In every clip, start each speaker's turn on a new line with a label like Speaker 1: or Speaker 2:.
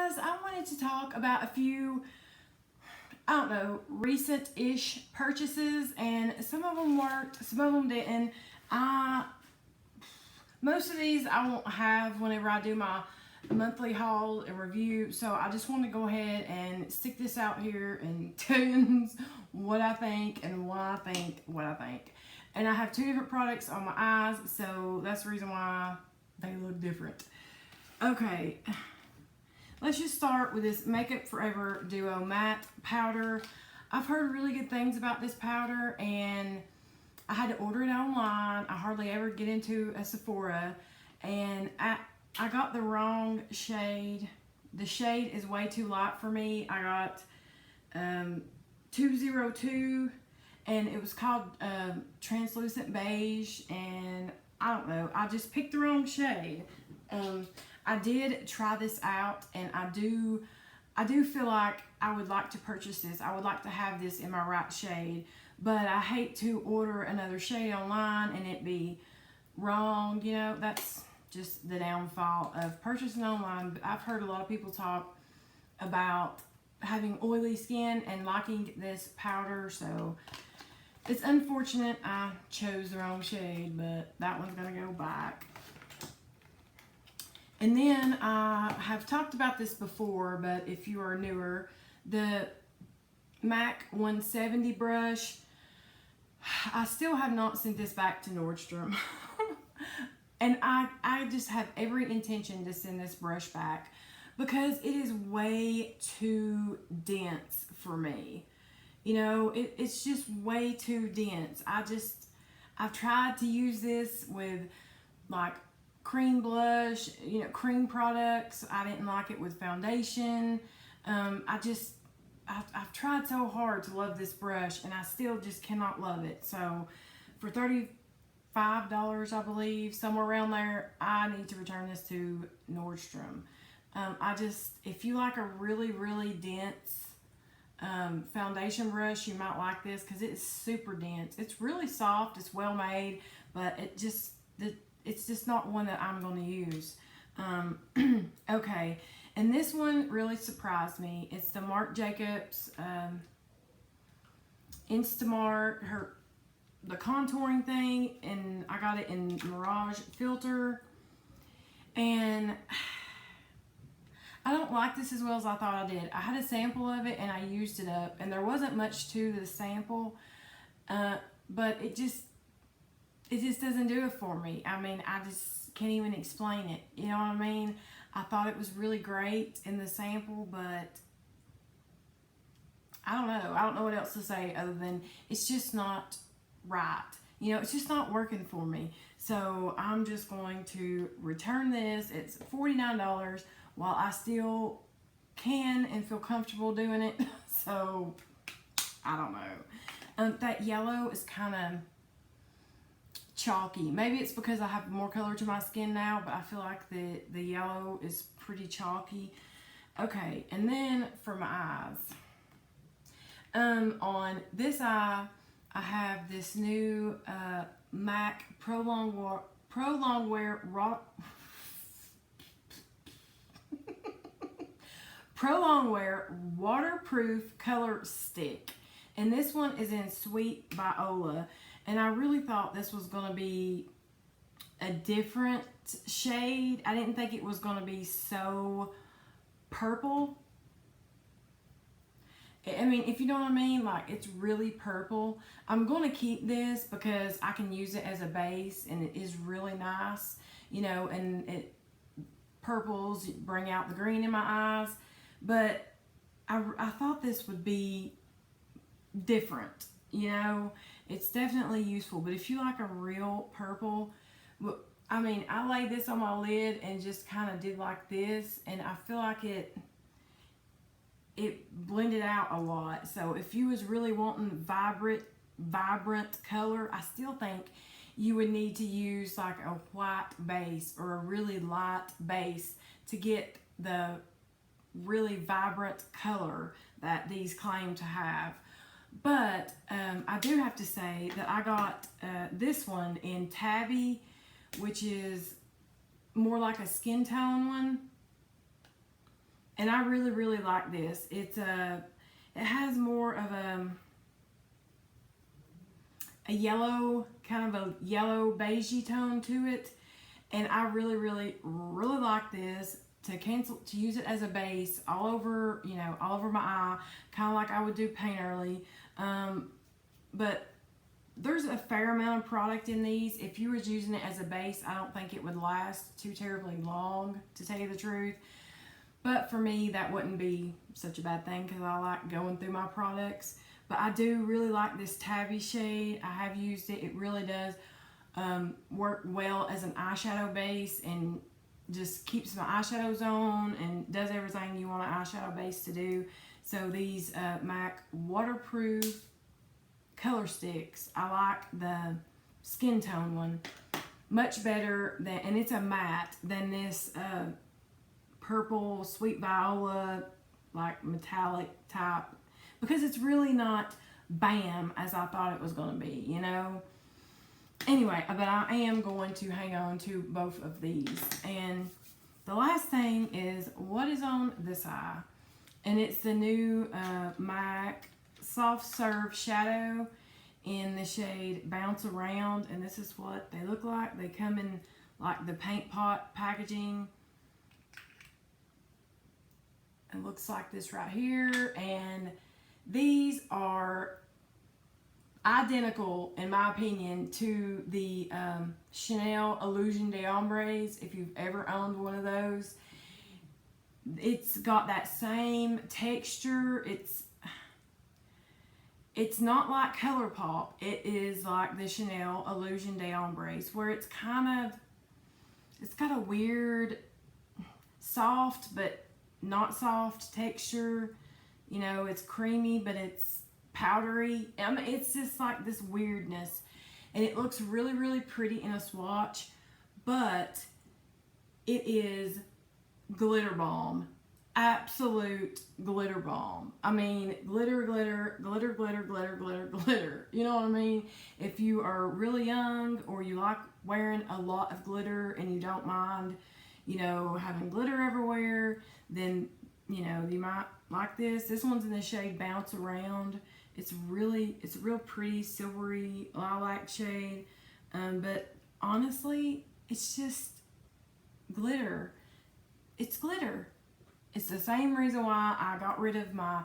Speaker 1: guys, I wanted to talk about a few, I don't know, recent-ish purchases, and some of them worked, some of them didn't. Most of these I won't have whenever I do my monthly haul and review, so I just want to go ahead and stick this out here and tell you what I think and why I think what I think. And I have two different products on my eyes, so that's the reason why they look different. Okay, let's just start with this Makeup Forever Duo Matte Powder. I've heard really good things about this powder, and I had to order it online. I hardly ever get into a Sephora, and I got the wrong shade. The shade is way too light for me. I got 202, and it was called Translucent Beige, and I don't know. I just picked the wrong shade. I did try this out, and I do feel like I would like to purchase this. I would like to have this in my right shade, but I hate to order another shade online and it be wrong. You know, that's just the downfall of purchasing online. But I've heard a lot of people talk about having oily skin and liking this powder, so it's unfortunate I chose the wrong shade, but that one's gonna go back. And then I have talked about this before, but if you are newer, the MAC 170 brush, I still have not sent this back to Nordstrom. And I just have every intention to send this brush back because it is way too dense for me. You know, it's just way too dense. I've tried to use this with like cream blush, you know, cream products. I didn't like it with foundation. I've tried so hard to love this brush, and I still just cannot love it. So for $35, I believe, somewhere around there, I need to return this to Nordstrom. If you like a really, really dense foundation brush, you might like this because it's super dense. It's really soft, it's well made, but it's just not one that I'm going to use. Okay, and this one really surprised me. It's the Marc Jacobs Instamarc, the contouring thing, and I got it in Mirage filter, and I don't like this as well as I thought I did. I had a sample of it and I used it up, and there wasn't much to the sample, but it just doesn't do it for me. I mean, I just can't even explain it. You know what I mean? I thought it was really great in the sample, but I don't know. I don't know what else to say other than it's just not right. You know, it's just not working for me. So I'm just going to return this. It's $49 while I still can and feel comfortable doing it. So I don't know. That yellow is kind of chalky. Maybe it's because I have more color to my skin now, but I feel like the yellow is pretty chalky. Okay, and then for my eyes. On this eye, I have this new MAC Pro Longwear Waterproof Color Stick. And this one is in Sweet Viola. And I really thought this was going to be a different shade. I didn't think it was going to be so purple. I mean, if you know what I mean, like it's really purple. I'm going to keep this because I can use it as a base, and it is really nice, you know, and purples bring out the green in my eyes. But I thought this would be different, you know. It's definitely useful, but if you like a real purple, well, I mean, I laid this on my lid and just kind of did like this, and I feel like it blended out a lot. So if you was really wanting vibrant color, I still think you would need to use like a white base or a really light base to get the really vibrant color that these claim to have. But I do have to say that I got this one in Tabby, which is more like a skin tone one. And I really, really like this. It has more of a yellow, kind of a yellow beigey tone to it. And I really, really, really like this to use it as a base all over, you know, all over my eye, kind of like I would do paint early. But there's a fair amount of product in these. If you was using it as a base, I don't think it would last too terribly long, to tell you the truth. But for me, that wouldn't be such a bad thing because I like going through my products. But I do really like this Tabby shade. I have used it. It really does work well as an eyeshadow base and just keeps my eyeshadows on and does everything you want an eyeshadow base to do. So these MAC waterproof color sticks, I like the skin tone one much better than, and it's a matte, than this purple Sweet Viola, like metallic type, because it's really not bam as I thought it was going to be, you know. Anyway, but I am going to hang on to both of these. And the last thing is what is on this eye. And it's the new MAC Soft Serve Shadow in the shade Bounce Around. And this is what they look like. They come in like the paint pot packaging. It looks like this right here. And these are identical, in my opinion, to the Chanel Illusion des Ombres, if you've ever owned one of those. It's got that same texture. It's not like ColourPop. It is like the Chanel Illusion des Ombres, where it's got a weird soft but not soft texture. You know, it's creamy, but it's powdery. I mean, it's just like this weirdness, and it looks really, really pretty in a swatch, but it is glitter bomb. Absolute glitter bomb. I mean, glitter, glitter, glitter, glitter, glitter, glitter, glitter. You know what I mean? If you are really young or you like wearing a lot of glitter and you don't mind, you know, having glitter everywhere, then, you know, you might like this. This one's in the shade Bounce Around. It's a real pretty silvery lilac shade. But honestly, it's just glitter. It's glitter. It's the same reason why I got rid of my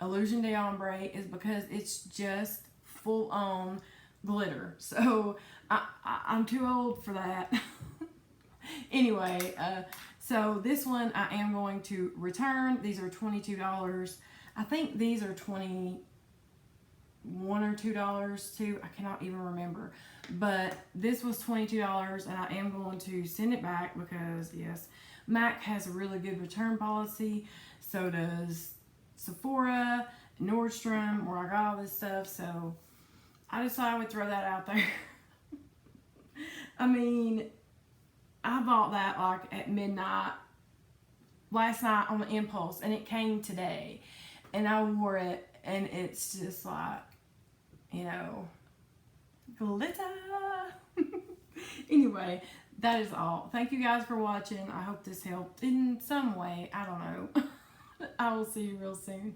Speaker 1: Illusion des Ombres, is because it's just full on glitter. So I'm too old for that. Anyway, so this one I am going to return. These are $22. I think these are $21 or $2 too. I cannot even remember. But this was $22, and I am going to send it back because, yes, MAC has a really good return policy. So does Sephora, Nordstrom, where I got all this stuff. So I decided I would throw that out there. I mean, I bought that like at midnight last night on the impulse, and it came today, and I wore it, and it's just like, you know, glitter. Anyway, that is all. Thank you guys for watching. I hope this helped in some way. I don't know. I will see you real soon.